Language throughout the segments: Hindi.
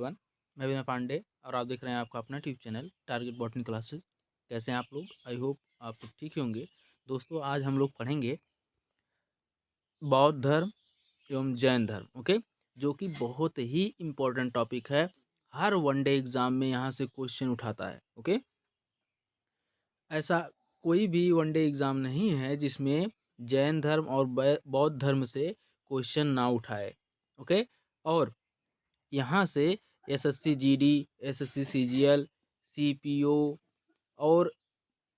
एवरीवन, मैं विनय पांडे और आप देख रहे हैं आपका अपना tube channel target botany classes. कैसे हैं आप लोग? आई होप आप सब ठीक ही होंगे। दोस्तों, आज हम लोग पढ़ेंगे बौद्ध धर्म एवं जैन धर्म, ओके, जो कि बहुत ही इम्पोर्टेंट टॉपिक है। हर वनडे एग्जाम में यहाँ से क्वेश्चन उठाता है, ओके। ऐसा कोई भी वनडे एग्जाम नहीं है जिसमें जैन धर्म और बौद्ध धर्म से क्वेश्चन ना उठाए, ओके। और यहाँ से SSC GD, SSC CGL, CPO और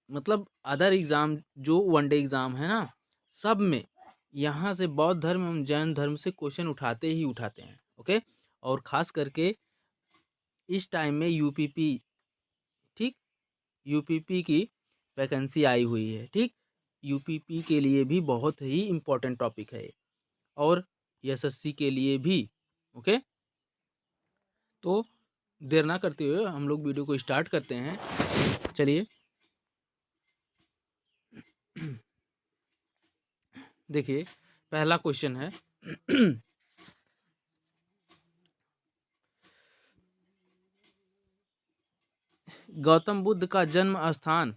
मतलब अदर एग्ज़ाम जो वनडे एग्ज़ाम है ना, सब में यहाँ से बौद्ध धर्म एवं जैन धर्म से क्वेश्चन उठाते ही उठाते हैं, ओके। और ख़ास करके इस टाइम में यूपीपी, ठीक, यूपीपी की वैकेंसी आई हुई है, ठीक। यूपीपी के लिए भी बहुत ही इम्पोर्टेंट टॉपिक है और एसएससी के लिए भी, ओके। तो देर ना करते हुए हम लोग वीडियो को स्टार्ट करते हैं। चलिए देखिए, पहला क्वेश्चन है गौतम बुद्ध का जन्म स्थान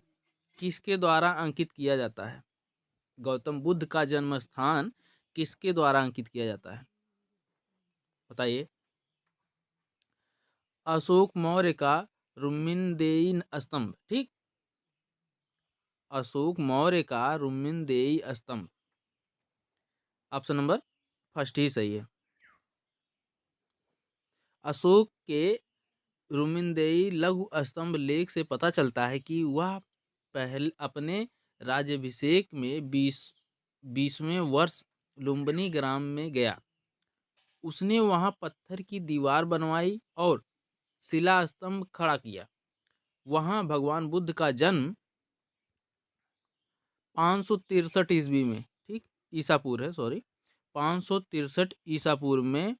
किसके द्वारा अंकित किया जाता है? गौतम बुद्ध का जन्म स्थान किसके द्वारा अंकित किया जाता है? बताइए। अशोक मौर्य का रुक्मिणदेयी स्तंभ, ठीक। अशोक मौर्य का रुक्मिणदेयी स्तंभ, ऑप्शन नंबर फर्स्ट ही सही है। अशोक के रुक्मिणदेयी लघु स्तंभ लेख से पता चलता है कि वह पहले अपने राज्याभिषेक में 20वें वर्ष लुम्बिनी ग्राम में गया। उसने वहां पत्थर की दीवार बनवाई और शिला स्तंभ खड़ा किया। वहां भगवान बुद्ध का जन्म 563 ईस्वी में, ठीक, ईसापुर है, सॉरी, 563 ईसापुर में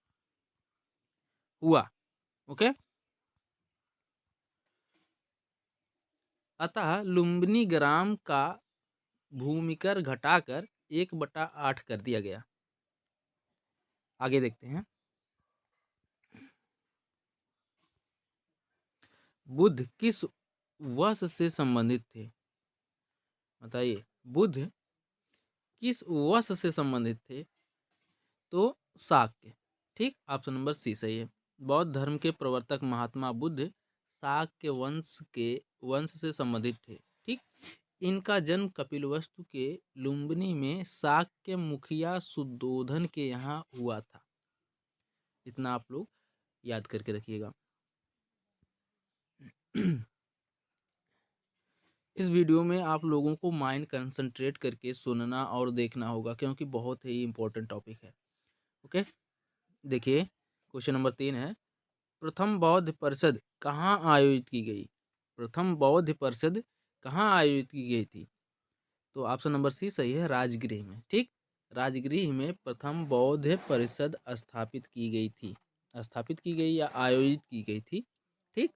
हुआ, ओके। अतः लुम्बिनी ग्राम का भूमिकर घटाकर 1/8 कर दिया गया। आगे देखते हैं। बुद्ध किस वंश से संबंधित थे? बताइए, बुद्ध किस वंश से संबंधित थे? तो शाक्य, ठीक, ऑप्शन नंबर सी सही है। बौद्ध धर्म के प्रवर्तक महात्मा बुद्ध शाक्य वंश से संबंधित थे, ठीक। इनका जन्म कपिलवस्तु के लुम्बिनी में शाक्य मुखिया शुद्धोधन के यहाँ हुआ था। इतना आप लोग याद करके रखिएगा। इस वीडियो में आप लोगों को माइंड कंसंट्रेट करके सुनना और देखना होगा, क्योंकि बहुत ही इम्पोर्टेंट टॉपिक है, ओके। देखिए, क्वेश्चन नंबर 3 है, प्रथम बौद्ध परिषद कहाँ आयोजित की गई? प्रथम बौद्ध परिषद कहाँ आयोजित की गई थी? तो ऑप्शन नंबर सी सही है, राजगृह में, ठीक। राजगृह में प्रथम बौद्ध परिषद स्थापित की गई थी, स्थापित की गई या आयोजित की गई थी, ठीक।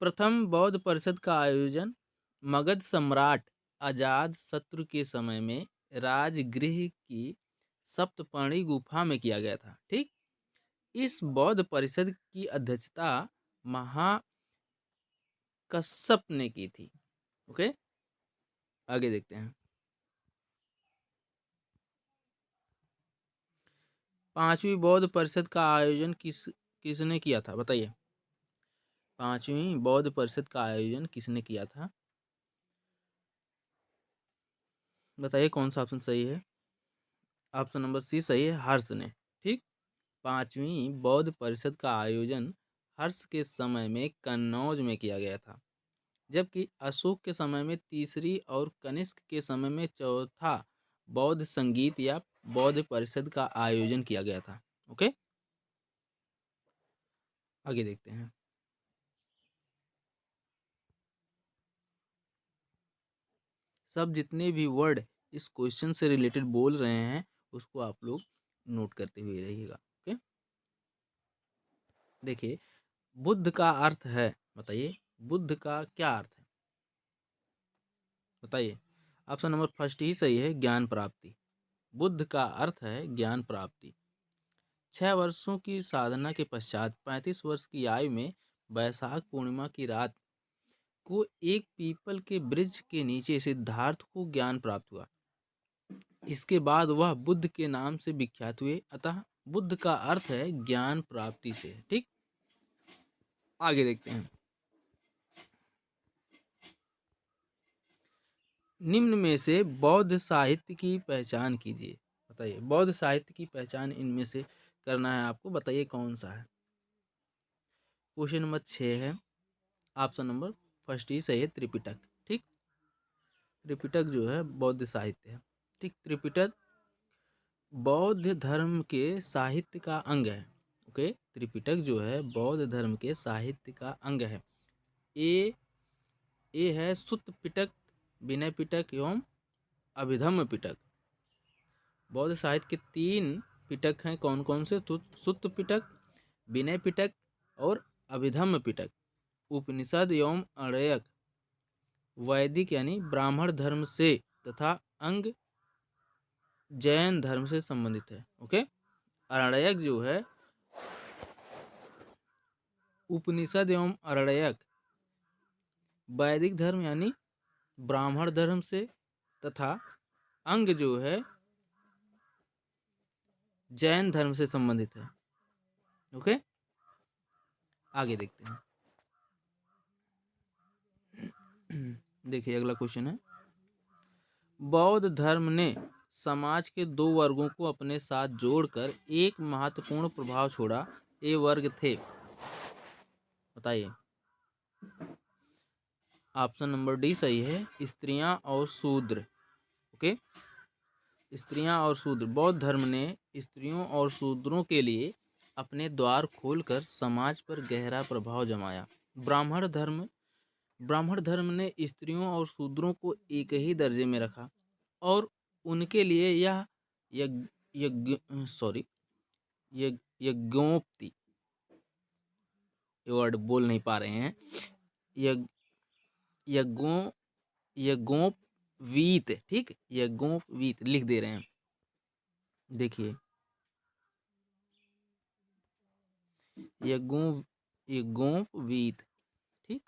प्रथम बौद्ध परिषद का आयोजन मगध सम्राट अजात शत्रु के समय में राजगृह की सप्तपर्णी गुफा में किया गया था, ठीक। इस बौद्ध परिषद की अध्यक्षता महाकश्यप ने की थी, ओके। आगे देखते हैं। पांचवी बौद्ध परिषद का आयोजन किसने किया था? बताइए, पांचवी बौद्ध परिषद का आयोजन किसने किया था? बताइए कौन सा ऑप्शन सही है? ऑप्शन नंबर सी सही है, हर्ष ने, ठीक। पांचवी बौद्ध परिषद का आयोजन हर्ष के समय में कन्नौज में किया गया था, जबकि अशोक के समय में तीसरी और कनिष्क के समय में चौथा बौद्ध संगीत या बौद्ध परिषद का आयोजन किया गया था, ओके। आगे देखते हैं। सब जितने भी वर्ड इस क्वेश्चन से रिलेटेड बोल रहे हैं उसको आप लोग नोट करते हुए रहिएगा, ओके। देखिए, बुद्ध का अर्थ है, बताइए, बुद्ध का क्या अर्थ है? बताइए। ऑप्शन नंबर फर्स्ट ही सही है, ज्ञान प्राप्ति, बुद्ध का अर्थ है ज्ञान प्राप्ति। 6 वर्षों की साधना के पश्चात 35 वर्ष की आयु में वैशाख पूर्णिमा की रात को एक पीपल के वृक्ष के नीचे सिद्धार्थ को ज्ञान प्राप्त हुआ। इसके बाद वह बुद्ध के नाम से विख्यात हुए। अतः बुद्ध का अर्थ है ज्ञान प्राप्ति से। ठीक, आगे देखते हैं। निम्न में से बौद्ध साहित्य की पहचान कीजिए। बताइए, बौद्ध साहित्य की पहचान इनमें से करना है आपको, बताइए कौन सा है। क्वेश्चन नंबर 6 है, ऑप्शन नंबर फर्स्ट ही सही है, त्रिपिटक। ठीक, त्रिपिटक जो है बौद्ध साहित्य है। ठीक, त्रिपिटक बौद्ध धर्म के साहित्य का अंग है। ओके, त्रिपिटक जो है बौद्ध धर्म के साहित्य का अंग है। ए है सुत्त पिटक, विनय पिटक एवं अभिधम्म पिटक। बौद्ध साहित्य के 3 पिटक हैं, कौन कौन से? सुत्त पिटक, विनय पिटक और अभिधम्म पिटक। उपनिषद एवं अरण्यक वैदिक यानी ब्राह्मण धर्म से तथा अंग जैन धर्म से संबंधित है। ओके, अरण्यक जो है, उपनिषद एवं अरण्यक वैदिक धर्म यानी ब्राह्मण धर्म से तथा अंग जो है जैन धर्म से संबंधित है। ओके, आगे देखते हैं। देखिए अगला क्वेश्चन है, बौद्ध धर्म ने समाज के 2 वर्गों को अपने साथ जोड़कर एक महत्वपूर्ण प्रभाव छोड़ा। ये वर्ग थे, बताइए। ऑप्शन नंबर डी सही है, स्त्रियां और शूद्र। ओके, स्त्रियां और शूद्र। बौद्ध धर्म ने स्त्रियों और शूद्रों के लिए अपने द्वार खोलकर समाज पर गहरा प्रभाव जमाया। ब्राह्मण धर्म ने स्त्रियों और शूद्रों को एक ही दर्जे में रखा और उनके लिए यह यज्ञ यज्ञ सॉरी यज्ञोक्ति, ये वर्ड बोल नहीं पा रहे हैं, यज्ञ यज्ञों यज्ञोपवीत। ठीक, यज्ञोपवीत लिख दे रहे हैं। देखिए, यज्ञोपवीत। ठीक,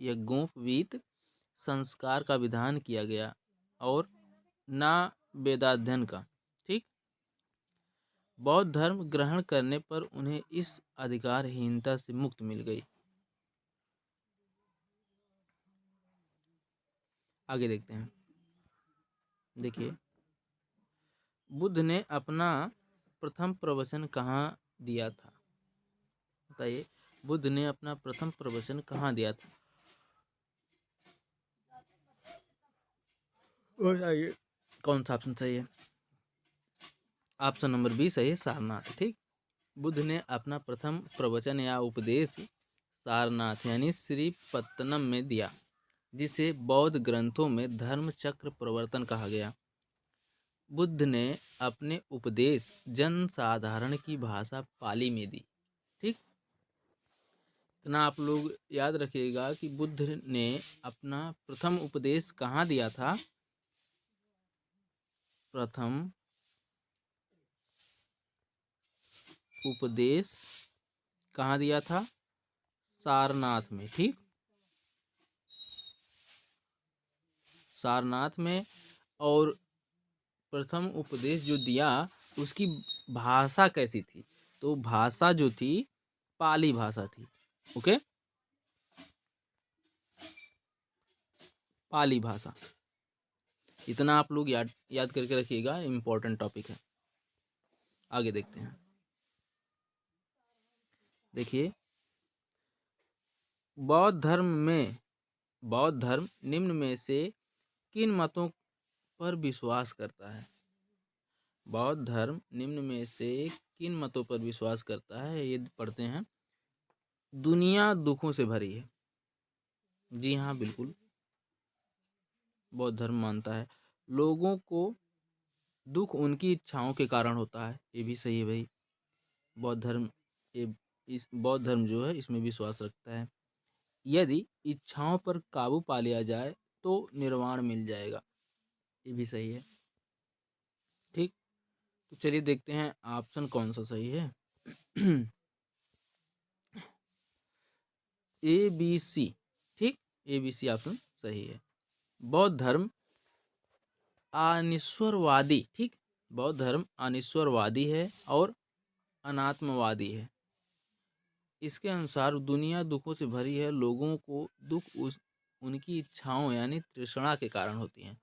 यज्ञोपवीत संस्कार का विधान किया गया और ना वेदाध्ययन का। ठीक, बौद्ध धर्म ग्रहण करने पर उन्हें इस अधिकारहीनता से मुक्ति मिल गई। आगे देखते हैं। देखिए, बुद्ध ने अपना प्रथम प्रवचन कहाँ दिया था? बताइए, बुद्ध ने अपना प्रथम प्रवचन कहाँ दिया था? बताइए कौन सा ऑप्शन सही है? ऑप्शन नंबर बी सही है, सारनाथ। ठीक, बुद्ध ने अपना प्रथम प्रवचन या उपदेश सारनाथ यानी श्रीपत्तनम में दिया, जिसे बौद्ध ग्रंथों में धर्म चक्र प्रवर्तन कहा गया। बुद्ध ने अपने उपदेश जन साधारण की भाषा पाली में दी। ठीक, इतना आप लोग याद रखिएगा कि बुद्ध ने अपना प्रथम उपदेश कहाँ दिया था? प्रथम उपदेश कहाँ दिया था? सारनाथ में। ठीक, सारनाथ में। और प्रथम उपदेश जो दिया उसकी भाषा कैसी थी? तो भाषा जो थी पाली भाषा थी। ओके, पाली भाषा। इतना आप लोग याद करके रखिएगा, इम्पोर्टेंट टॉपिक है। आगे देखते हैं। देखिए, बौद्ध धर्म निम्न में से किन मतों पर विश्वास करता है? बौद्ध धर्म निम्न में से किन मतों पर विश्वास करता है? ये पढ़ते हैं। दुनिया दुखों से भरी है। जी हाँ, बिल्कुल, बौद्ध धर्म मानता है। लोगों को दुख उनकी इच्छाओं के कारण होता है। ये भी सही है भाई। बौद्ध धर्म इस बौद्ध धर्म जो है इसमें विश्वास रखता है। यदि इच्छाओं पर काबू पा लिया जाए तो निर्वाण मिल जाएगा। ये भी सही है। ठीक, तो चलिए देखते हैं ऑप्शन कौन सा सही है। A B C. ठीक, ए बी सी ऑप्शन सही है। बौद्ध धर्म अनिश्वरवादी। ठीक, बौद्ध धर्म अनिश्वरवादी है और अनात्मवादी है। इसके अनुसार दुनिया दुखों से भरी है, लोगों को दुख उनकी इच्छाओं यानी तृष्णा के कारण होती हैं।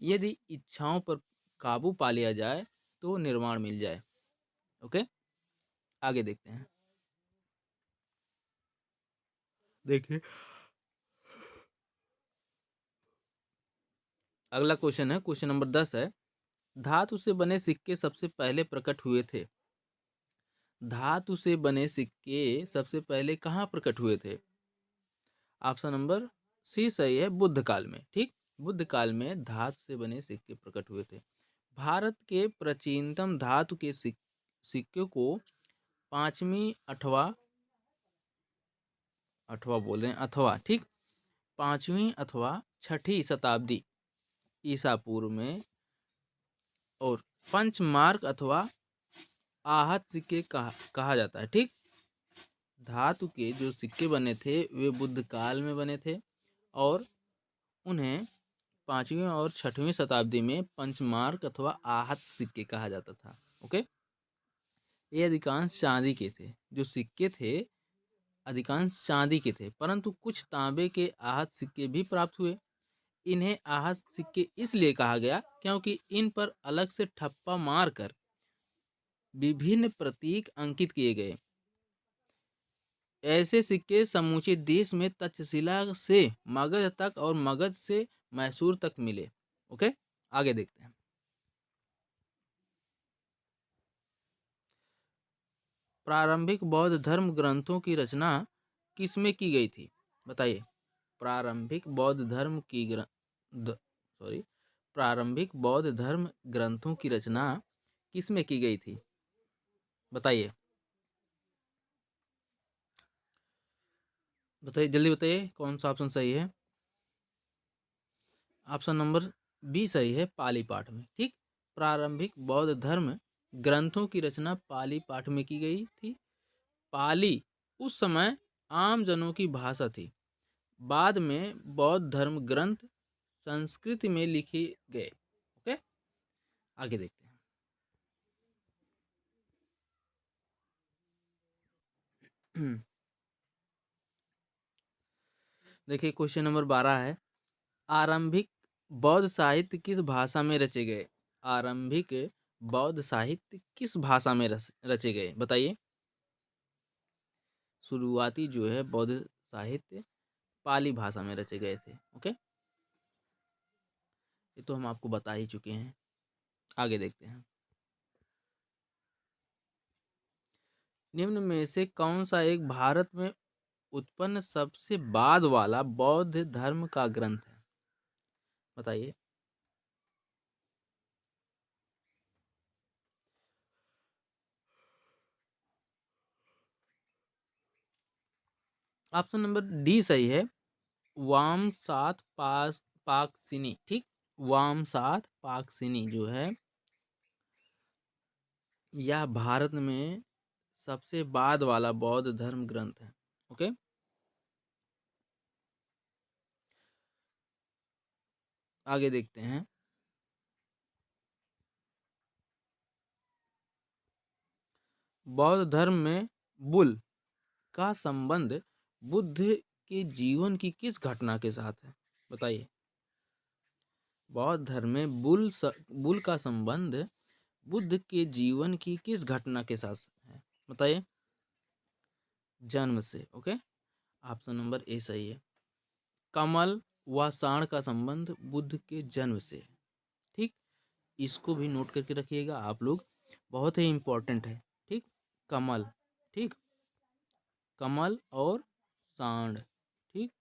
यदि इच्छाओं पर काबू पा लिया जाए तो निर्वाण मिल जाए। ओके, आगे देखते हैं। देखिए, अगला क्वेश्चन है, क्वेश्चन नंबर 10 है। धातु से बने सिक्के सबसे पहले प्रकट हुए थे। धातु से बने सिक्के सबसे पहले कहाँ प्रकट हुए थे? ऑप्शन नंबर सी सही है, बुद्ध काल में। ठीक, बुद्ध काल में धातु से बने सिक्के प्रकट हुए थे। भारत के प्राचीनतम धातु के सिक्के को पांचवी अथवा अथवा बोल रहे हैं अथवा, ठीक, पांचवी अथवा छठी शताब्दी ईसा पूर्व में और पंचमार्क अथवा आहत सिक्के कहा जाता है। ठीक, धातु के जो सिक्के बने थे वे बुद्ध काल में बने थे और उन्हें पांचवी और छठवीं शताब्दी में पंचमार्क अथवा आहत सिक्के कहा जाता था। ओके, ये अधिकांश चांदी के थे। जो सिक्के थे अधिकांश चांदी के थे, परंतु कुछ तांबे के आहत सिक्के भी प्राप्त हुए। इन्हें आहत सिक्के इसलिए कहा गया क्योंकि इन पर अलग से ठप्पा मारकर विभिन्न प्रतीक अंकित किए गए। ऐसे सिक्के समूचे देश में तक्षशिला से मगध तक और मगध से मैसूर तक मिले। ओके, आगे देखते हैं। प्रारंभिक बौद्ध धर्म ग्रंथों की रचना किसमें की गई थी? बताइए। प्रारंभिक बौद्ध धर्म की प्रारंभिक बौद्ध धर्म ग्रंथों की रचना किसमें की गई थी? बताइए, बताइए, जल्दी बताइए कौन सा ऑप्शन सही है। ऑप्शन नंबर बी सही है, पाली पाठ में। ठीक, प्रारंभिक बौद्ध धर्म ग्रंथों की रचना पाली पाठ में की गई थी। पाली उस समय आम जनों की भाषा थी। बाद में बौद्ध धर्म ग्रंथ संस्कृत में लिखे गए। ओके, आगे देखते हैं। देखिए, क्वेश्चन नंबर 12 है। आरंभिक बौद्ध साहित्य किस भाषा में रचे गए? आरंभिक बौद्ध साहित्य किस भाषा में रचे गए? बताइए। शुरुआती जो है बौद्ध साहित्य पाली भाषा में रचे गए थे। ओके, ये तो हम आपको बता ही चुके हैं। आगे देखते हैं। निम्न में से कौन सा एक भारत में उत्पन्न सबसे बाद वाला बौद्ध धर्म का ग्रंथ है? बताइए। ऑप्शन नंबर डी सही है, वाम सात पाकसिनी। ठीक, वाम सात पाकसिनी जो है यह भारत में सबसे बाद वाला बौद्ध धर्म ग्रंथ है। ओके, आगे देखते हैं। बौद्ध धर्म में बुल का संबंध बुद्ध के जीवन की किस घटना के साथ है? बताइए। बौद्ध धर्म में बुल का संबंध बुद्ध के जीवन की किस घटना के साथ है? बताइए। जन्म से। ओके, ऑप्शन नंबर ए सही है। कमल व साण का संबंध बुद्ध के जन्म से। ठीक, इसको भी नोट करके रखिएगा आप लोग, बहुत ही इम्पोर्टेंट है। ठीक, कमल। ठीक, कमल और सांड। ठीक,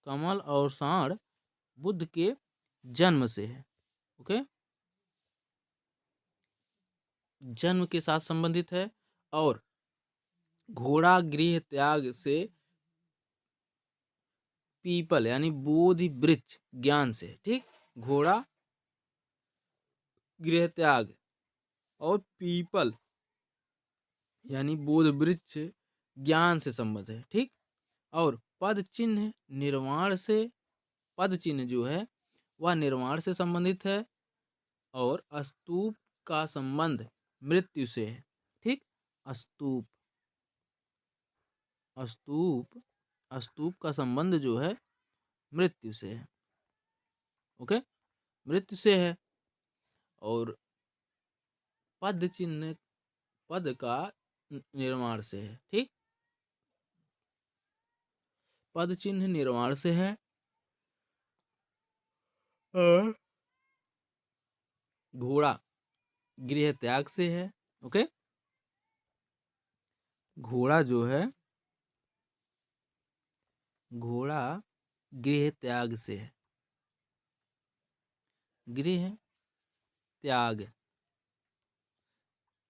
कमल और सांड बुद्ध के जन्म से है। ओके, जन्म के साथ संबंधित है और घोड़ा गृह त्याग से पीपल यानी बोधि वृक्ष ज्ञान से। ठीक, घोड़ा गृह त्याग, और पीपल यानी बोध वृक्ष ज्ञान से संबंध है, ठीक। और पद चिन्ह निर्माण से, पद चिन्ह जो है वह निर्माण से संबंधित है, और स्तूप का संबंध मृत्यु से है, ठीक। स्तूप, स्तूप, स्तूप का संबंध जो है मृत्यु से है, ओके, मृत्यु से है। और पद चिन्ह पद का निर्माण से है, ठीक, पद चिन्ह निर्माण से है। और घोड़ा गृह त्याग से है, ओके। घोड़ा जो है, घोड़ा गृह त्याग से है, गृह त्याग,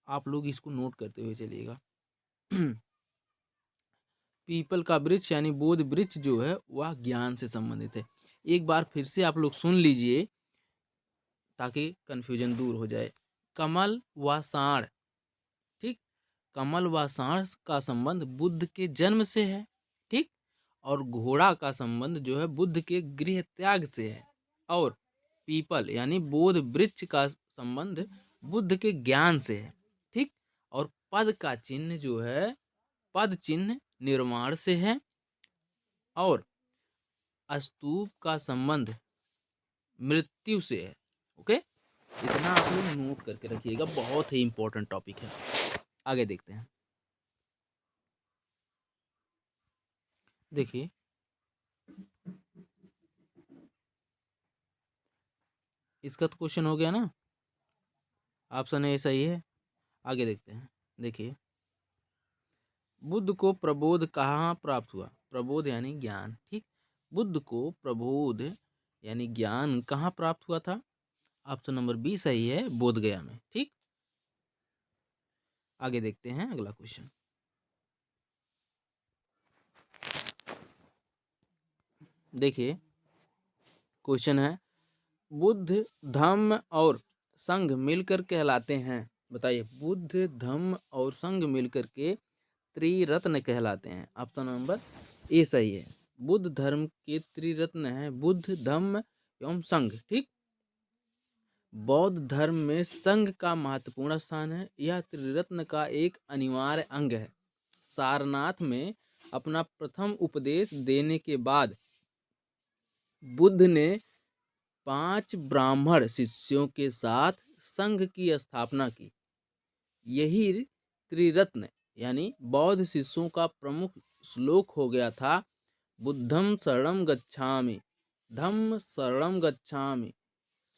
आप लोग इसको नोट करते हुए चलिएगा। पीपल का वृक्ष यानी बोध वृक्ष जो है वह ज्ञान से संबंधित है। एक बार फिर से आप लोग सुन लीजिए ताकि कंफ्यूजन दूर हो जाए। कमल व साढ़, ठीक, कमल व साढ़ का संबंध बुद्ध के जन्म से है, ठीक। और घोड़ा का संबंध जो है बुद्ध के गृह त्याग से है। और पीपल यानी बोध वृक्ष का संबंध बुद्ध के ज्ञान से है, ठीक। और पद का चिन्ह जो है, पद चिन्ह निर्माण से है। और स्तूप का संबंध मृत्यु से है, ओके। इतना आप लोग नोट करके रखिएगा, बहुत ही इंपॉर्टेंट टॉपिक है। आगे देखते हैं। देखिए इसका तो क्वेश्चन हो गया ना, ऑप्शन ए सही है। आगे देखते हैं। देखिए बुद्ध को प्रबोध कहाँ प्राप्त हुआ? प्रबोध यानी ज्ञान, ठीक। बुद्ध को प्रबोध यानी ज्ञान कहाँ प्राप्त हुआ था? ऑप्शन नंबर बी सही है, बोध गया में, ठीक। आगे देखते हैं अगला क्वेश्चन। देखिए क्वेश्चन है, बुद्ध धम्म और संघ मिलकर कहलाते हैं। बताइए, बुद्ध धम्म और संघ मिलकर के त्रिरत्न कहलाते हैं। ऑप्शन नंबर ए सही है। बुद्ध धर्म के त्रिरत्न हैं बुद्ध, धम्म एवं संघ, ठीक। बौद्ध धर्म में संघ का महत्वपूर्ण स्थान है। यह त्रिरत्न का एक अनिवार्य अंग है। सारनाथ में अपना प्रथम उपदेश देने के बाद बुद्ध ने 5 ब्राह्मण शिष्यों के साथ संघ की स्थापना की। यही त्रिरत्न यानी बौद्ध शिष्यों का प्रमुख श्लोक हो गया था, बुद्धं शरणं गच्छामि, धम्म शरणं गच्छामि,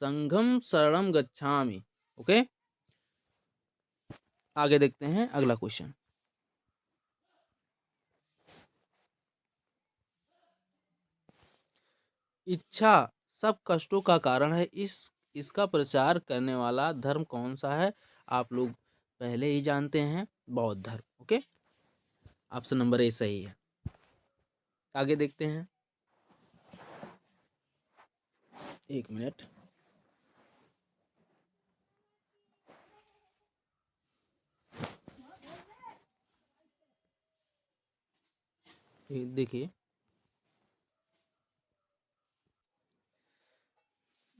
संघं शरणं गच्छामि, ओके। आगे देखते हैं अगला क्वेश्चन। इच्छा सब कष्टों का कारण है, इसका प्रचार करने वाला धर्म कौन सा है? आप लोग पहले ही जानते हैं, बौद्ध धर्म, ओके। ऑप्शन नंबर ए सही है। आगे देखते हैं, एक मिनट। देखिए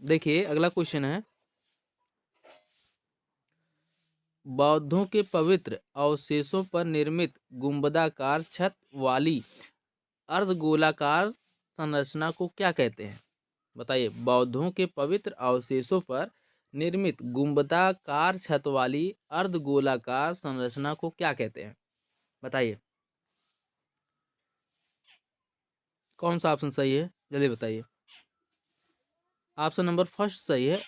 देखिए अगला क्वेश्चन है, बौद्धों के पवित्र अवशेषों पर निर्मित गुंबदाकार छत वाली अर्धगोलाकार संरचना को क्या कहते हैं? बताइए, बौद्धों के पवित्र अवशेषों पर निर्मित गुंबदाकार छत वाली अर्धगोलाकार संरचना को क्या कहते हैं? बताइए कौन सा ऑप्शन सही है, जल्दी बताइए। ऑप्शन नंबर फर्स्ट सही है,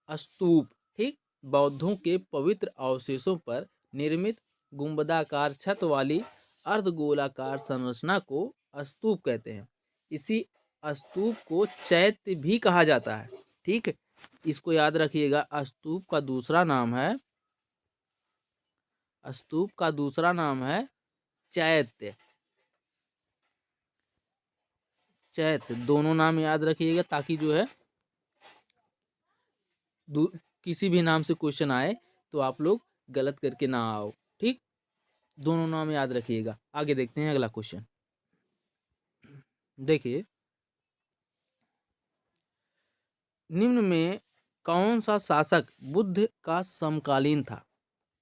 स्तूप, ठीक। बौद्धों के पवित्र अवशेषों पर निर्मित गुंबदाकार छत वाली अर्धगोलाकार संरचना को स्तूप कहते हैं। इसी स्तूप को चैत्य भी कहा जाता है, ठीक। इसको याद रखिएगा, स्तूप का दूसरा नाम है चैत्य। चैत्य दोनों नाम याद रखिएगा ताकि जो है किसी भी नाम से क्वेश्चन आए तो आप लोग गलत करके ना आओ, ठीक। दोनों नाम याद रखिएगा। आगे देखते हैं अगला क्वेश्चन। देखिए, निम्न में कौन सा शासक बुद्ध का समकालीन था?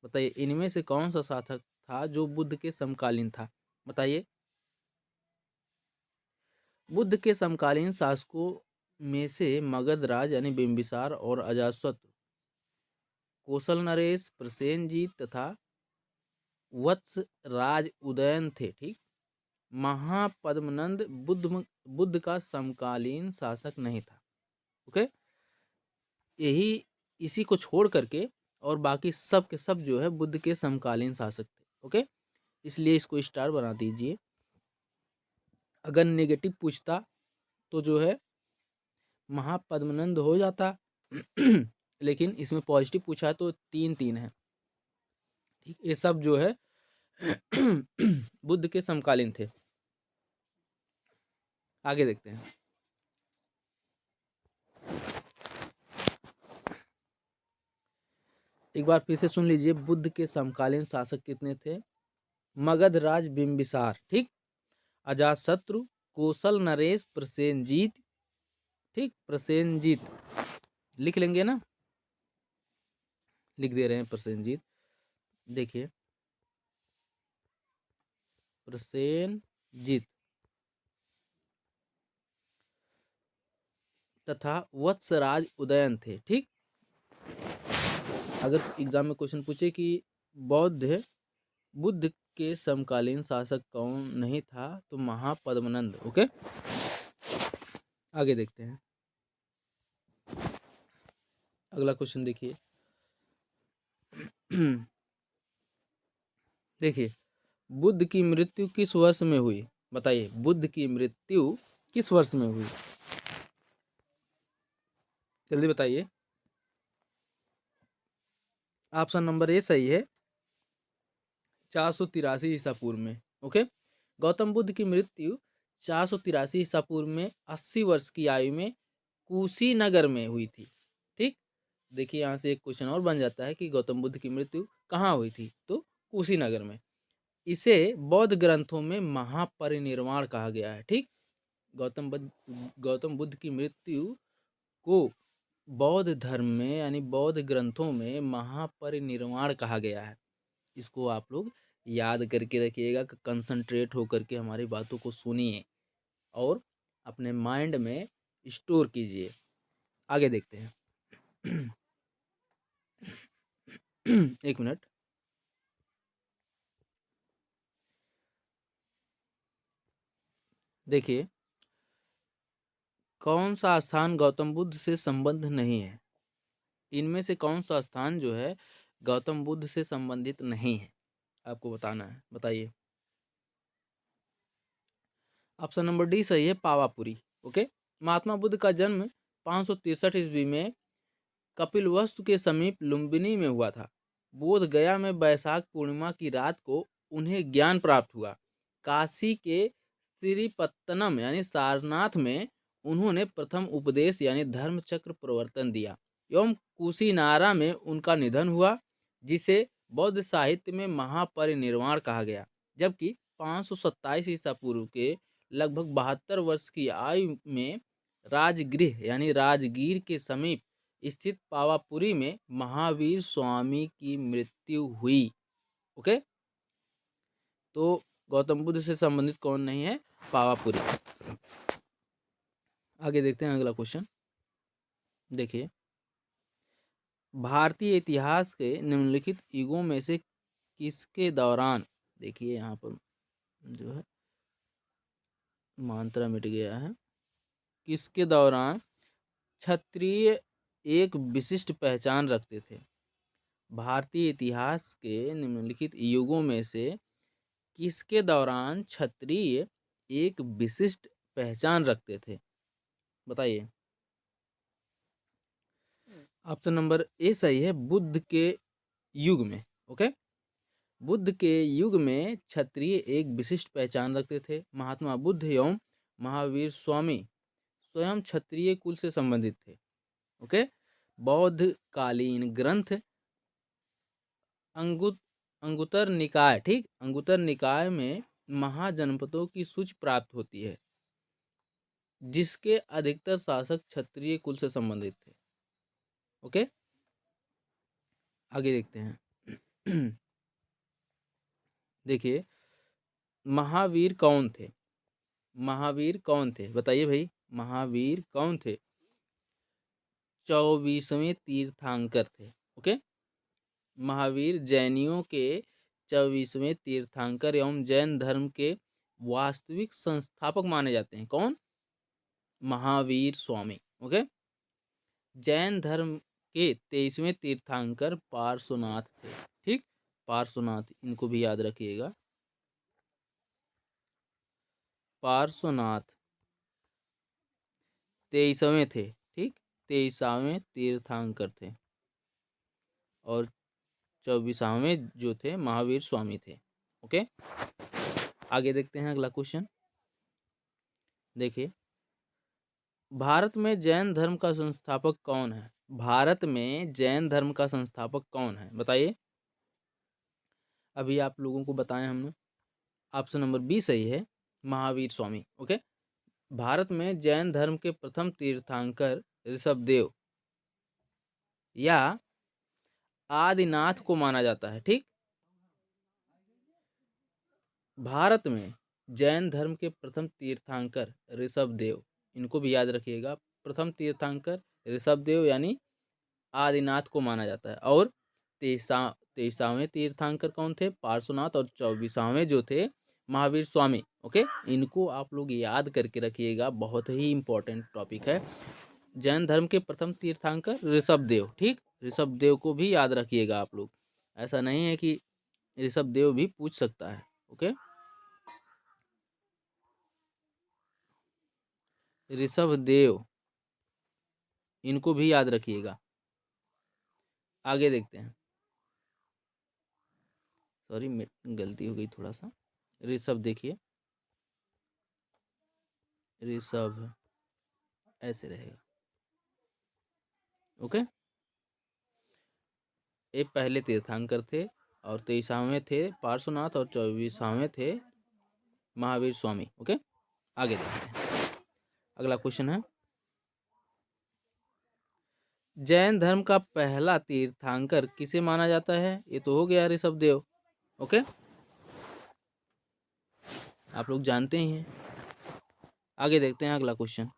बताइए, इनमें से कौन सा शासक था जो बुद्ध के समकालीन था? बताइए। बुद्ध के समकालीन शासकों में से मगध राज यानी बिंबिसार और अजातशत्रु, कौशल नरेश, प्रसेनजीत तथा वत्स राज उदयन थे, ठीक। महापद्मनंद बुद्ध का समकालीन शासक नहीं था। ओके, यही इसी को छोड़ करके और बाकी सब के सब जो है बुद्ध के समकालीन शासक थे। ओके, इसलिए इसको स्टार बना दीजिए। अगर नेगेटिव पूछता तो जो है महापद्मनंद हो जाता लेकिन इसमें पॉजिटिव पूछा तो 3-3 है, ठीक। ये सब जो है बुद्ध के समकालीन थे। आगे देखते हैं। एक बार फिर से सुन लीजिए, बुद्ध के समकालीन शासक कितने थे? मगध राज बिंबिसार, ठीक। अजातशत्रु, कौशल नरेश, प्रसेनजीत, ठीक। प्रसेनजीत लिख लेंगे ना, लिख दे रहे हैं प्रसेनजीत। देखिए, प्रसेनजीत तथा वत्सराज उदयन थे, ठीक। अगर एग्जाम में क्वेश्चन पूछे कि बुद्ध के समकालीन शासक कौन नहीं था तो महापद्मनंद। ओके, आगे देखते हैं। अगला क्वेश्चन देखिए। देखिए, बुद्ध की मृत्यु किस वर्ष में हुई? बताइए, बुद्ध की मृत्यु किस वर्ष में हुई? जल्दी बताइए। ऑप्शन नंबर ए सही है, 483 ईसा पूर्व में। ओके, गौतम बुद्ध की मृत्यु 483 ईसा पूर्व में 80 वर्ष की आयु में कुशीनगर में हुई थी, ठीक। देखिए, यहाँ से एक क्वेश्चन और बन जाता है कि गौतम बुद्ध की मृत्यु कहाँ हुई थी, तो कुशीनगर में। इसे बौद्ध ग्रंथों में महापरिनिर्वाण कहा गया है, ठीक। गौतम बुद्ध की मृत्यु को बौद्ध धर्म में यानी बौद्ध ग्रंथों में महापरिनिर्वाण कहा गया है। इसको आप लोग याद करके रखिएगा, कंसंट्रेट होकर के हमारी बातों को सुनिए और अपने माइंड में स्टोर कीजिए। आगे देखते हैं। एक मिनट। देखिए, कौन सा स्थान गौतम बुद्ध से संबंध नहीं है? इनमें से कौन सा स्थान जो है गौतम बुद्ध से संबंधित नहीं है, आपको बताना है। बताइए। ऑप्शन नंबर डी सही है, पावापुरी। ओके, महात्मा बुद्ध का जन्म 563 ईस्वी में कपिलवस्तु के समीप लुम्बिनी में हुआ था। बोध गया में बैसाख पूर्णिमा की रात को उन्हें ज्ञान प्राप्त हुआ। काशी के श्रीपत्तनम यानी सारनाथ में उन्होंने प्रथम उपदेश यानी धर्म चक्र प्रवर्तन दिया एवं कुशीनारा में उनका निधन हुआ, जिसे बौद्ध साहित्य में महापरिनिर्वाण कहा गया। जबकि 527 ईसा पूर्व के लगभग 72 वर्ष की आयु में राजगृह यानी राजगीर के समीप स्थित पावापुरी में महावीर स्वामी की मृत्यु हुई। ओके, तो गौतम बुद्ध से संबंधित कौन नहीं है? पावापुरी। आगे देखते हैं अगला क्वेश्चन। देखिए, भारतीय इतिहास के निम्नलिखित युगों में से किसके दौरान, देखिए यहाँ पर जो है मात्रा मिट गया है, किसके दौरान क्षत्रिय एक विशिष्ट पहचान रखते थे? भारतीय इतिहास के निम्नलिखित युगों में से किसके दौरान क्षत्रिय एक विशिष्ट पहचान रखते थे? बताइए। ऑप्शन नंबर ए सही है, बुद्ध के युग में। ओके, बुद्ध के युग में क्षत्रिय एक विशिष्ट पहचान रखते थे। महात्मा बुद्ध एवं महावीर स्वामी स्वयं क्षत्रिय कुल से संबंधित थे। ओके, बौद्धकालीन ग्रंथ अंगुत्तर निकाय, ठीक, अंगुत्तर निकाय में महाजनपदों की सूची प्राप्त होती है, जिसके अधिकतर शासक क्षत्रिय कुल से संबंधित थे। ओके, आगे देखते हैं। देखिए, महावीर कौन थे? महावीर कौन थे बताइए भाई, महावीर कौन थे? 24वें तीर्थंकर थे। ओके, महावीर जैनियों के 24वें तीर्थंकर एवं जैन धर्म के वास्तविक संस्थापक माने जाते हैं। कौन? महावीर स्वामी। ओके, जैन धर्म के 23वें तीर्थंकर पार्श्वनाथ थे। ठीक, पार्श्वनाथ, इनको भी याद रखिएगा। पार्श्वनाथ 23वें थे। ठीक, 23वें तीर्थंकर थे और 24वें जो थे महावीर स्वामी थे। ओके, आगे देखते हैं अगला क्वेश्चन। देखिए, भारत में जैन धर्म का संस्थापक कौन है? भारत में जैन धर्म का संस्थापक कौन है बताइए। अभी आप लोगों को बताएं हमने, ऑप्शन नंबर बी सही है, महावीर स्वामी। ओके, भारत में जैन धर्म के प्रथम तीर्थंकर ऋषभदेव या आदिनाथ को माना जाता है। ठीक, भारत में जैन धर्म के प्रथम तीर्थंकर ऋषभदेव, इनको भी याद रखिएगा। प्रथम तीर्थंकर ऋषभदेव यानी आदिनाथ को माना जाता है। और 23वें तीर्थंकर कौन थे? पार्श्वनाथ। और 24वें जो थे महावीर स्वामी। ओके, इनको आप लोग याद करके रखिएगा, बहुत ही इंपॉर्टेंट टॉपिक है। जैन धर्म के प्रथम तीर्थंकर ऋषभदेव। ठीक, ऋषभदेव को भी याद रखिएगा आप लोग, ऐसा नहीं है कि ऋषभदेव भी पूछ सकता है। ओके, ऋषभदेव, इनको भी याद रखिएगा। आगे देखते हैं, सॉरी गलती हो गई थोड़ा सा। ऋषभ, देखिए ऋषभ ऐसे रहेगा। ओके, ये पहले तीर्थंकर थे और 23वें थे पार्श्वनाथ और 24वें थे महावीर स्वामी। ओके, आगे देखते हैं, अगला क्वेश्चन है, जैन धर्म का पहला तीर्थंकर किसे माना जाता है? ये तो हो गया ऋषभदेव। ओके, आप लोग जानते ही हैं। आगे देखते हैं अगला क्वेश्चन।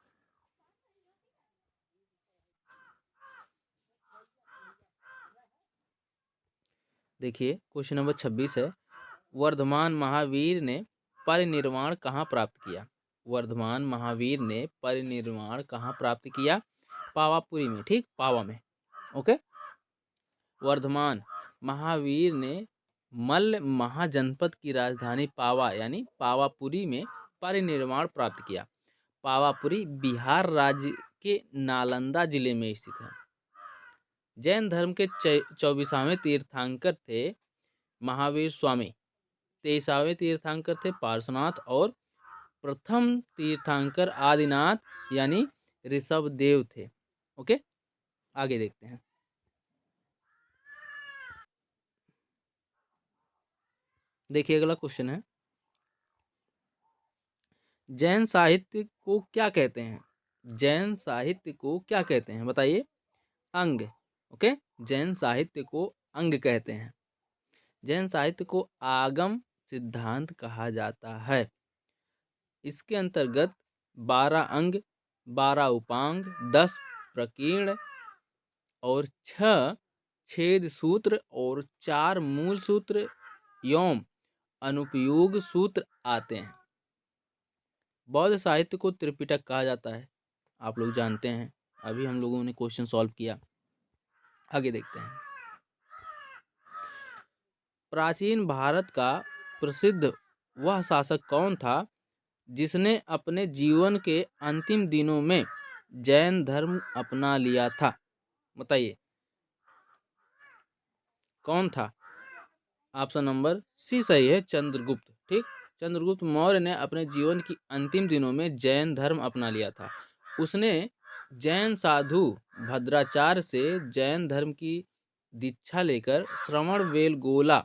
देखिए, क्वेश्चन नंबर 26 है, वर्धमान महावीर ने परिनिर्वाण कहाँ प्राप्त किया? वर्धमान महावीर ने परिनिर्वाण कहाँ प्राप्त किया? पावापुरी में। ठीक, पावा में। ओके, वर्धमान महावीर ने मल्ल महाजनपद की राजधानी पावा यानी पावापुरी में परिनिर्वाण प्राप्त किया। पावापुरी बिहार राज्य के नालंदा जिले में स्थित है। जैन धर्म के 24वें तीर्थंकर थे महावीर स्वामी, 23वें तीर्थंकर थे पार्श्वनाथ और प्रथम तीर्थंकर आदिनाथ यानी ऋषभदेव थे। ओके, आगे देखते हैं। देखिए, अगला क्वेश्चन है, जैन साहित्य को क्या कहते हैं? जैन साहित्य को क्या कहते हैं बताइए। अंग। ओके, जैन साहित्य को अंग कहते हैं। जैन साहित्य को आगम सिद्धांत कहा जाता है। इसके अंतर्गत 12 अंग, 12 उपांग, 10 प्रकीर्ण और 6 छेद सूत्र और 4 मूल सूत्र एवं अनुपयोग सूत्र आते हैं। बौद्ध साहित्य को त्रिपिटक कहा जाता है, आप लोग जानते हैं, अभी हम लोगों ने क्वेश्चन सॉल्व किया। आगे देखते हैं, प्राचीन भारत का प्रसिद्ध वह शासक कौन था जिसने अपने जीवन के अंतिम दिनों में जैन धर्म अपना लिया था? बताइए कौन था? ऑप्शन नंबर सी सही है, चंद्रगुप्त। ठीक, चंद्रगुप्त मौर्य ने अपने जीवन की अंतिम दिनों में जैन धर्म अपना लिया था। उसने जैन साधु भद्राचार्य से जैन धर्म की दीक्षा लेकर श्रवणबेलगोला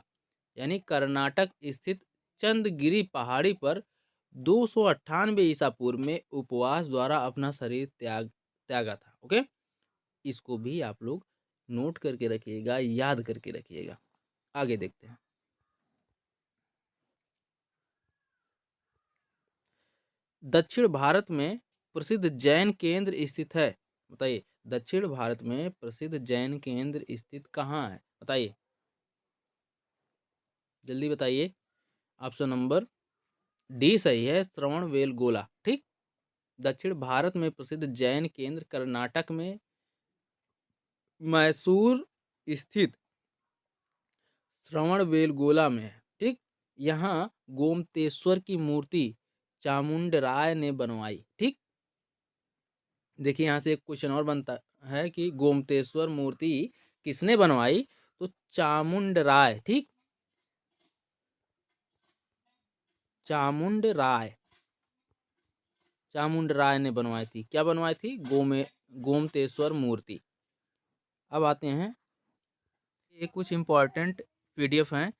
यानी कर्नाटक स्थित चंद्रगिरी पहाड़ी पर 298 ईसा पूर्व में उपवास द्वारा अपना शरीर त्यागा था। ओके, इसको भी आप लोग नोट करके रखिएगा, याद करके रखिएगा। आगे देखते हैं। दक्षिण भारत में प्रसिद्ध जैन केंद्र स्थित है, बताइए। दक्षिण भारत में प्रसिद्ध जैन केंद्र स्थित कहाँ है, बताइए, जल्दी बताइए। ऑप्शन नंबर डी सही है, श्रवणबेलगोला। ठीक, दक्षिण भारत में प्रसिद्ध जैन केंद्र कर्नाटक में मैसूर स्थित श्रवणबेलगोला में है। ठीक, यहाँ गोमतेश्वर की मूर्ति चामुंडराय ने बनवाई। ठीक, देखिए यहाँ से एक क्वेश्चन और बनता है कि गोमतेश्वर मूर्ति किसने बनवाई, तो चामुंडराय। ठीक, चामुंडराय चामुंडराय ने बनवाई थी। क्या बनवाई थी, गोमतेश्वर मूर्ति। अब आते हैं, ये कुछ इंपॉर्टेंट पीडीएफ हैं,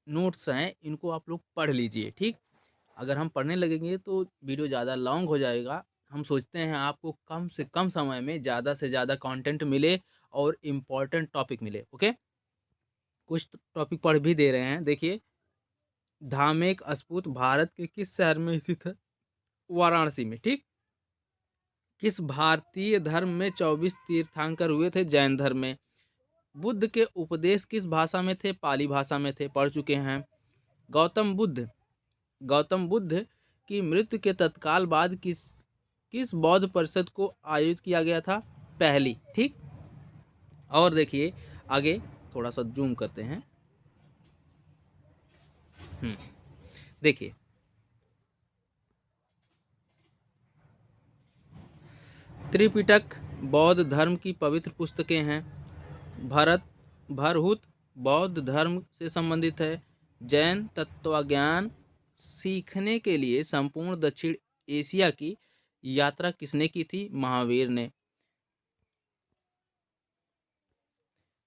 नोट्स हैं, इनको आप लोग पढ़ लीजिए। ठीक, अगर हम पढ़ने लगेंगे तो वीडियो ज़्यादा लॉन्ग हो जाएगा। हम सोचते हैं आपको कम से कम समय में ज़्यादा से ज़्यादा कंटेंट मिले और इम्पॉर्टेंट टॉपिक मिले। ओके, कुछ टॉपिक पढ़ भी दे रहे हैं। देखिए, धामेक स्फूत भारत के किस शहर में स्थित है, वाराणसी में। ठीक, किस भारतीय धर्म में 24 तीर्थंकर हुए थे, जैन धर्म में। बुद्ध के उपदेश किस भाषा में थे, पाली भाषा में थे, पढ़ चुके हैं। गौतम बुद्ध की मृत्यु के तत्काल बाद किस किस बौद्ध परिषद को आयोजित किया गया था, पहली। ठीक, और देखिए आगे थोड़ा सा जूम करते हैं। देखिए, त्रिपिटक बौद्ध धर्म की पवित्र पुस्तकें हैं। भरहुत बौद्ध धर्म से संबंधित है। जैन तत्वज्ञान सीखने के लिए संपूर्ण दक्षिण एशिया की यात्रा किसने की थी, महावीर ने।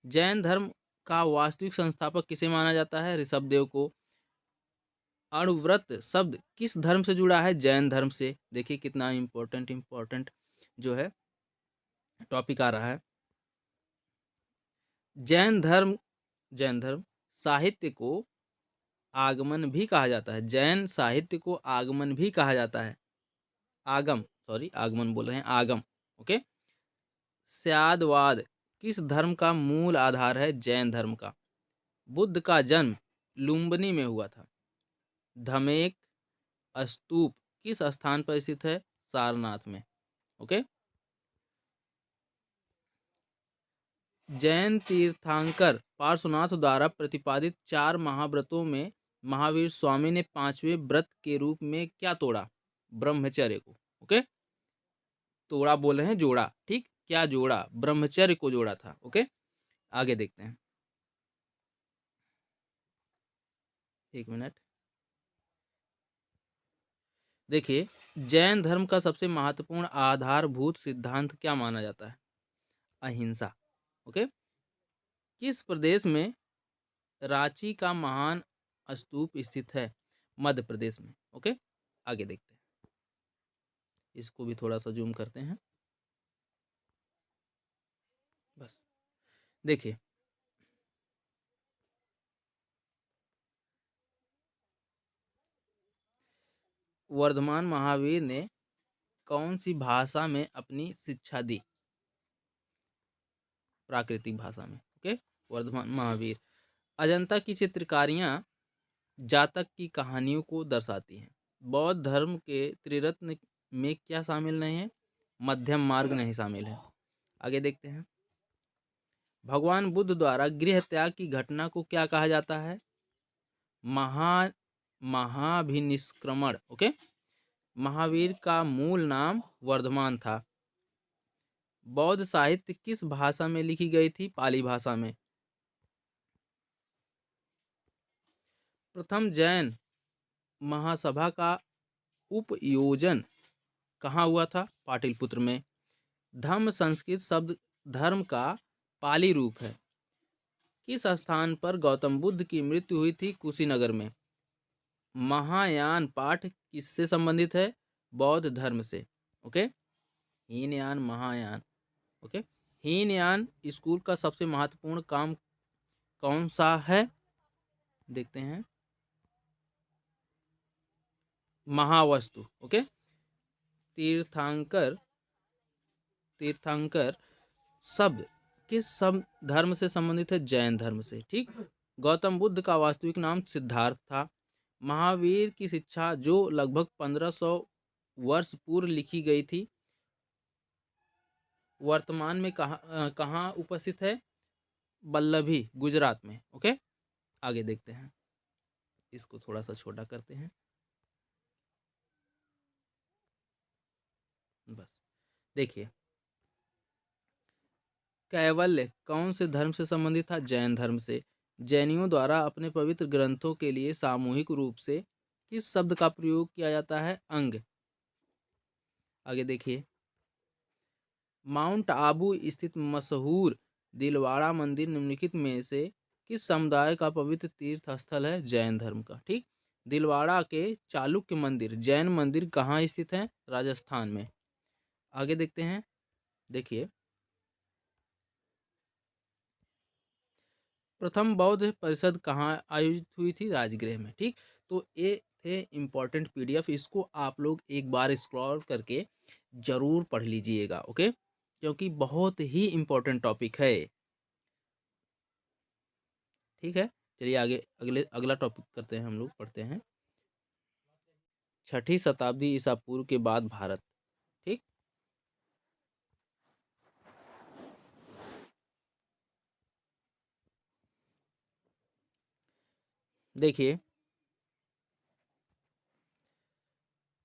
जैन धर्म का वास्तविक संस्थापक किसे माना जाता है, ऋषभदेव को। अणुव्रत शब्द किस धर्म से जुड़ा है, जैन धर्म से। देखिए कितना इंपॉर्टेंट जो है टॉपिक आ रहा है। जैन धर्म साहित्य को आगमन भी कहा जाता है। जैन साहित्य को आगमन भी कहा जाता है। आगमन बोल रहे हैं, आगम। ओके, स्यादवाद किस धर्म का मूल आधार है, जैन धर्म का। बुद्ध का जन्म लुम्बिनी में हुआ था। धमेक स्तूप किस स्थान पर स्थित है, सारनाथ में। ओके, जैन तीर्थंकर पार्श्वनाथ द्वारा प्रतिपादित 4 महाव्रतों में महावीर स्वामी ने 5वें व्रत के रूप में क्या तोड़ा, ब्रह्मचर्य को। ओके, तोड़ा बोल रहे हैं, जोड़ा। ठीक, क्या जोड़ा, ब्रह्मचर्य को जोड़ा था। ओके, आगे देखते हैं, एक मिनट। देखिए, जैन धर्म का सबसे महत्वपूर्ण आधारभूत सिद्धांत क्या माना जाता है, अहिंसा। ओके, किस प्रदेश में रांची का महान स्तूप स्थित है, मध्य प्रदेश में। ओके, आगे देखते हैं, इसको भी थोड़ा सा जूम करते हैं बस। देखिए, वर्धमान महावीर ने कौन सी भाषा में अपनी शिक्षा दी, प्राकृतिक भाषा में। ओके, वर्धमान महावीर। अजंता की चित्रकारियां जातक की कहानियों को दर्शाती हैं। बौद्ध धर्म के त्रिरत्न में क्या शामिल नहीं है, मध्यम मार्ग नहीं शामिल है। आगे देखते हैं, भगवान बुद्ध द्वारा गृह त्याग की घटना को क्या कहा जाता है, महा महाभिनिष्क्रमण। ओके, महावीर का मूल नाम वर्धमान था। बौद्ध साहित्य किस भाषा में लिखी गई थी, पाली भाषा में। प्रथम जैन महासभा का उपयोजन कहाँ हुआ था, पाटलिपुत्र में। धम्म संस्कृत शब्द धर्म का पाली रूप है। किस स्थान पर गौतम बुद्ध की मृत्यु हुई थी? कुशीनगर में। महायान पाठ किससे संबंधित है? बौद्ध धर्म से। Okay, Hinayana Mahayana. Okay, Hinayana school का सबसे महत्वपूर्ण काम कौन सा है? देखते हैं, महावस्तु। ओके, तीर्थंकर, तीर्थंकर शब्द किस सब धर्म से संबंधित है? जैन धर्म से। ठीक, गौतम बुद्ध का वास्तविक नाम सिद्धार्थ था। महावीर की शिक्षा जो लगभग 1500 वर्ष पूर्व लिखी गई थी, वर्तमान में कहाँ उपस्थित है? बल्लभी, गुजरात में। ओके, आगे देखते हैं, इसको थोड़ा सा छोटा करते हैं बस। देखिए, कैवल्य कौन से धर्म से संबंधित था? जैन धर्म से। जैनियों द्वारा अपने पवित्र ग्रंथों के लिए सामूहिक रूप से किस शब्द का प्रयोग किया जाता है? अंग। आगे देखिए, माउंट आबू स्थित मशहूर दिलवाड़ा मंदिर निम्नलिखित में से किस समुदाय का पवित्र तीर्थ स्थल है? जैन धर्म का। ठीक, दिलवाड़ा के चालुक्य मंदिर, जैन मंदिर कहाँ स्थित है? राजस्थान में। आगे देखते हैं, देखिए, प्रथम बौद्ध परिषद कहाँ आयोजित हुई थी? राजगृह में। ठीक, तो ये थे इम्पोर्टेंट पीडीएफ, इसको आप लोग एक बार स्क्रॉल करके जरूर पढ़ लीजिएगा। ओके, क्योंकि बहुत ही इम्पोर्टेंट टॉपिक है। ठीक है, चलिए आगे अगला टॉपिक करते हैं, हम लोग पढ़ते हैं। छठी शताब्दी ईसा पूर्व के बाद भारत। ठीक, देखिए,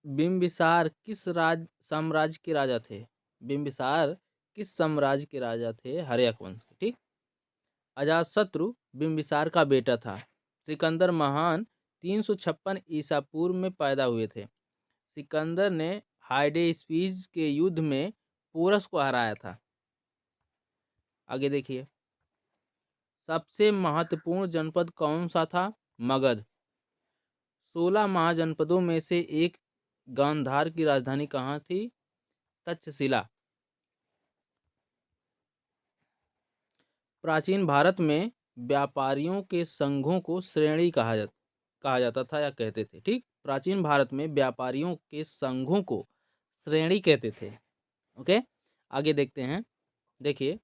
बिंबिसार किस साम्राज्य के राजा थे? बिंबिसार किस साम्राज्य के राजा थे? हर्यक वंश के। ठीक, अजातशत्रु बिंबिसार का बेटा था। सिकंदर महान 356 ईसा पूर्व में पैदा हुए थे। सिकंदर ने हाइडेस्पीज के युद्ध में पोरस को हराया था। आगे देखिए, सबसे महत्वपूर्ण जनपद कौन सा था? मगध। 16 महाजनपदों में से एक गांधार की राजधानी कहाँ थी? तक्षशिला। प्राचीन भारत में व्यापारियों के संघों को श्रेणी कहा जाता था या कहते थे। ठीक, प्राचीन भारत में व्यापारियों के संघों को श्रेणी कहते थे। ओके, आगे देखते हैं, देखिए,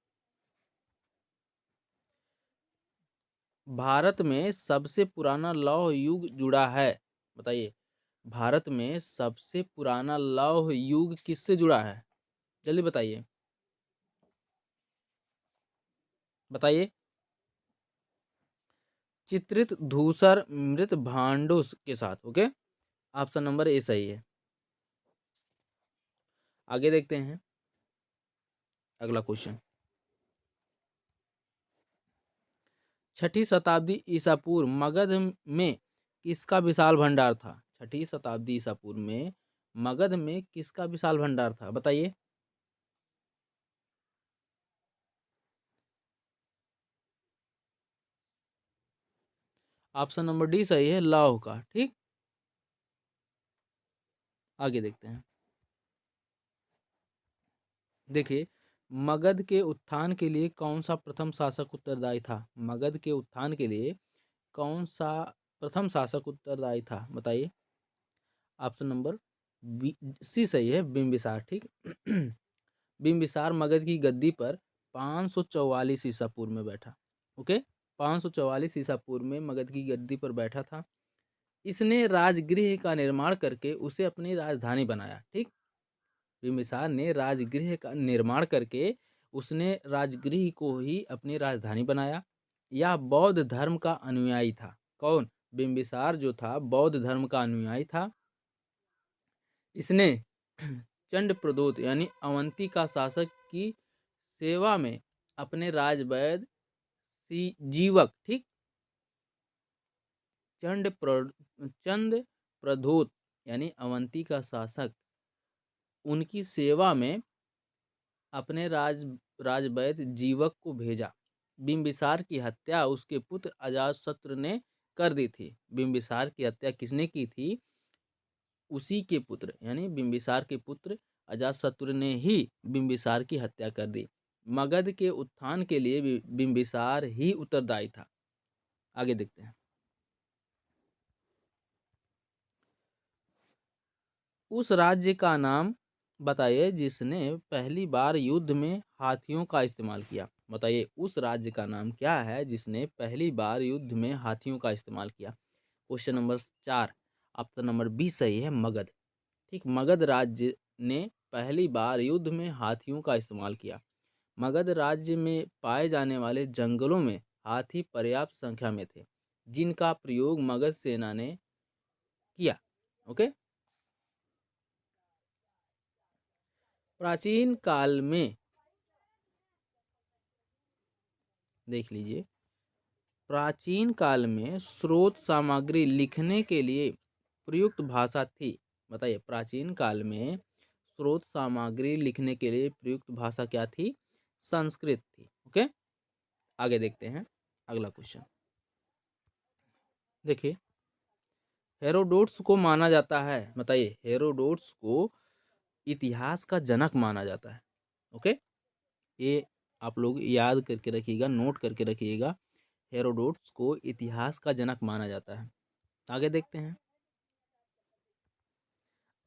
भारत में सबसे पुराना लौह युग जुड़ा है? बताइए, भारत में सबसे पुराना लौह युग किससे जुड़ा है? जल्दी बताइए, बताइए। चित्रित धूसर मृत भांडों के साथ। ओके, ऑप्शन नंबर ए सही है। आगे देखते हैं, अगला क्वेश्चन। छठी शताब्दी ईसा पूर्व मगध में किसका विशाल भंडार था? छठी शताब्दी ईसा पूर्व में मगध में किसका विशाल भंडार था? बताइए। ऑप्शन नंबर डी सही है, लौह का। ठीक, आगे देखते हैं, देखिए, मगध के उत्थान के लिए कौन सा प्रथम शासक उत्तरदायी था? मगध के उत्थान के लिए कौन सा प्रथम शासक उत्तरदायी था? बताइए। ऑप्शन नंबर सी सही है, बिंबिसार। ठीक, बिंबिसार मगध की गद्दी पर 544 ईसा पूर्व में बैठा। ओके, 544 ईसा पूर्व में मगध की गद्दी पर बैठा था। इसने राजगृह का निर्माण करके उसे अपनी राजधानी बनाया। ठीक, बिंबिसार ने राजगृह का निर्माण करके उसने राजगृह को ही अपनी राजधानी बनाया। यह बौद्ध धर्म का अनुयायी था। कौन? बिंबिसार जो था बौद्ध धर्म का अनुयायी था। इसने चंड प्रदोत यानी अवंती का शासक की सेवा में अपने राजवैद जीवक, ठीक, चंद प्रदोत यानी अवंती का शासक, उनकी सेवा में अपने राजवैद्य जीवक को भेजा। बिंबिसार की हत्या उसके पुत्र अजातशत्रु ने कर दी थी। बिंबिसार की हत्या किसने की थी? उसी के पुत्र यानी बिंबिसार के पुत्र अजातशत्रु ने ही बिंबिसार की हत्या कर दी। मगध के उत्थान के लिए बिंबिसार ही उत्तरदायी था। आगे देखते हैं। उस राज्य का नाम बताइए जिसने पहली बार युद्ध में हाथियों का इस्तेमाल किया। बताइए उस राज्य का नाम क्या है जिसने पहली बार युद्ध में हाथियों का इस्तेमाल किया। Question number 4, option number B सही है, मगध। ठीक, मगध राज्य ने पहली बार युद्ध में हाथियों का इस्तेमाल किया। मगध राज्य में पाए जाने वाले जंगलों में हाथी पर्याप्त संख्या में थे, जिनका प्रयोग मगध सेना ने किया। ओके, प्राचीन काल में देख लीजिए, प्राचीन काल में स्रोत सामग्री लिखने के लिए प्रयुक्त भाषा थी। बताइए प्राचीन काल में स्रोत सामग्री लिखने के लिए प्रयुक्त भाषा क्या थी? संस्कृत थी। ओके, आगे देखते हैं अगला क्वेश्चन। देखिए, हेरोडोट्स को माना जाता है, बताइए हेरोडोट्स को इतिहास का जनक माना जाता है। ओके, ये आप लोग याद करके रखिएगा, नोट करके रखिएगा, हेरोडोट्स को इतिहास का जनक माना जाता है। आगे देखते हैं।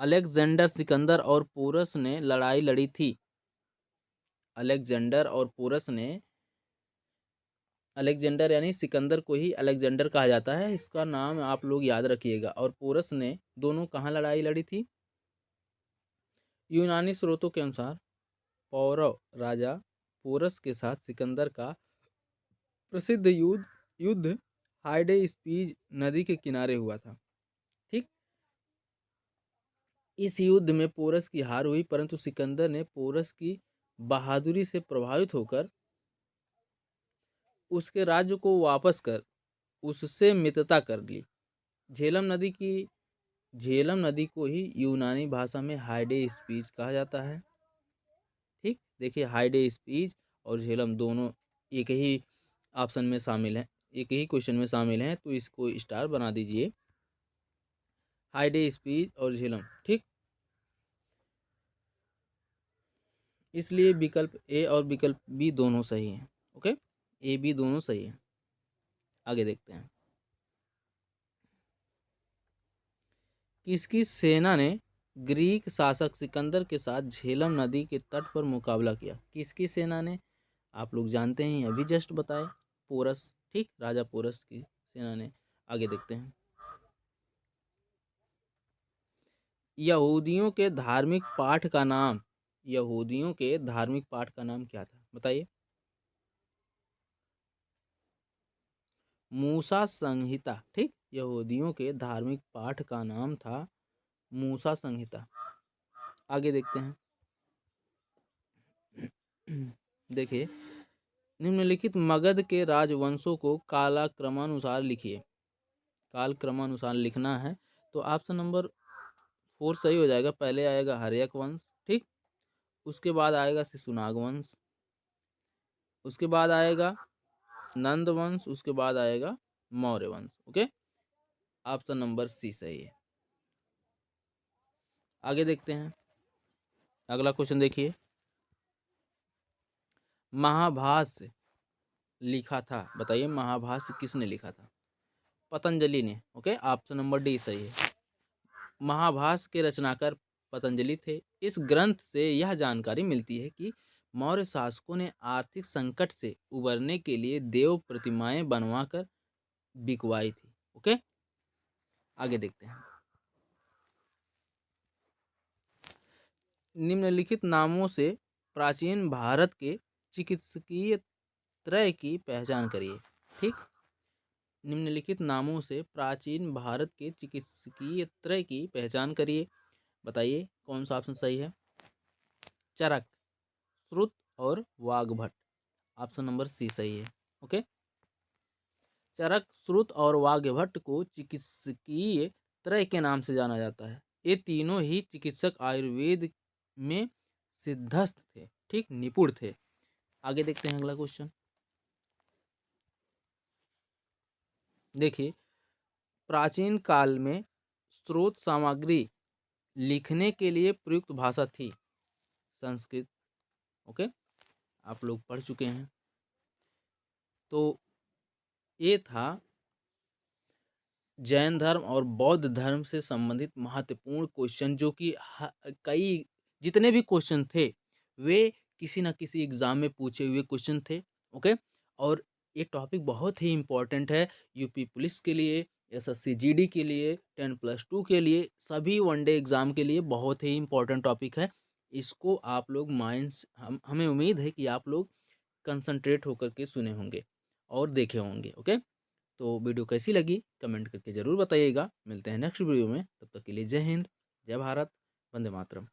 अलेक्जेंडर सिकंदर और पोरस ने लड़ाई लड़ी थी। अलेक्जेंडर और पोरस ने, अलेक्जेंडर यानी सिकंदर को ही अलेक्जेंडर कहा जाता है, इसका नाम आप लोग याद रखिएगा। और पोरस ने दोनों कहाँ लड़ाई लड़ी थी? यूनानी स्रोतों के अनुसार पौरव राजा पोरस के साथ सिकंदर का प्रसिद्ध युद्ध हाइडेस्पीज नदी के किनारे हुआ था। ठीक, इस युद्ध में पोरस की हार हुई, परंतु सिकंदर ने पोरस की बहादुरी से प्रभावित होकर उसके राज्य को वापस कर उससे मित्रता कर ली। झेलम नदी को ही यूनानी भाषा में हाइडेस्पीज कहा जाता है। ठीक, देखिए हाइडेस्पीज और झेलम दोनों एक ही ऑप्शन में शामिल हैं, एक ही क्वेश्चन में शामिल हैं, तो इसको स्टार बना दीजिए, हाइडेस्पीज और झेलम। ठीक, इसलिए विकल्प ए और विकल्प बी दोनों सही हैं। ओके, ए बी दोनों सही हैं। आगे देखते हैं। किसकी सेना ने ग्रीक शासक सिकंदर के साथ झेलम नदी के तट पर मुकाबला किया? किसकी सेना ने? आप लोग जानते हैं, अभी जस्ट बताए, पोरस। ठीक, राजा पोरस की सेना ने। आगे देखते हैं। यहूदियों के धार्मिक पाठ का नाम, यहूदियों के धार्मिक पाठ का नाम क्या था? बताइए। मूसा संहिता। ठीक, यहूदियों के धार्मिक पाठ का नाम था मूसा संहिता। आगे देखते हैं। देखिए, निम्नलिखित मगध के राजवंशों को कालक्रमानुसार लिखिए। कालक्रमानुसार लिखना है तो ऑप्शन नंबर 4 सही हो जाएगा। पहले आएगा हर्यक वंश, ठीक, उसके बाद आएगा शिशुनाग वंश, उसके बाद आएगा नंद वंश, उसके बाद आएगा मौर्य वंश। ओके, ऑप्शन नंबर सी सही है। आगे देखते हैं अगला क्वेश्चन। देखिए, महाभाष्य लिखा था, बताइए महाभाष्य किसने लिखा था? पतंजलि ने। ओके, ऑप्शन नंबर डी सही है। महाभाष्य के रचनाकार पतंजलि थे। इस ग्रंथ से यह जानकारी मिलती है कि मौर्य शासकों ने आर्थिक संकट से उबरने के लिए देव प्रतिमाएं बनवाकर बिकवाई थी। ओके, आगे देखते हैं। निम्नलिखित नामों से प्राचीन भारत के चिकित्सकीय त्रय की पहचान करिए। ठीक, निम्नलिखित नामों से प्राचीन भारत के चिकित्सकीय त्रय की पहचान करिए। बताइए कौन सा ऑप्शन सही है? चरक, श्रुत और वाग्भट। ऑप्शन नंबर सी सही है। ओके, चरक, श्रुत और वाग्भट को चिकित्सकीय त्रय के नाम से जाना जाता है। ये तीनों ही चिकित्सक आयुर्वेद में सिद्धस्थ थे। ठीक, निपुण थे। आगे देखते हैं अगला क्वेश्चन। देखिए, प्राचीन काल में स्रोत सामग्री लिखने के लिए प्रयुक्त भाषा थी संस्कृत। ओके, आप लोग पढ़ चुके हैं। तो ये था जैन धर्म और बौद्ध धर्म से संबंधित महत्वपूर्ण क्वेश्चन, जो कि कई जितने भी क्वेश्चन थे वे किसी ना किसी एग्जाम में पूछे हुए क्वेश्चन थे। ओके, और ये टॉपिक बहुत ही इम्पोर्टेंट है यूपी पुलिस के लिए, एसएससी जीडी के लिए, 10+2 के लिए, सभी वनडे एग्जाम के लिए बहुत ही इम्पोर्टेंट टॉपिक है। इसको आप लोग माइंड्स हमें उम्मीद है कि आप लोग कंसंट्रेट होकर के सुने होंगे और देखे होंगे। ओके, तो वीडियो कैसी लगी कमेंट करके ज़रूर बताइएगा। मिलते हैं नेक्स्ट वीडियो में, तब तक के लिए जय हिंद, जय भारत, वंदे मातरम।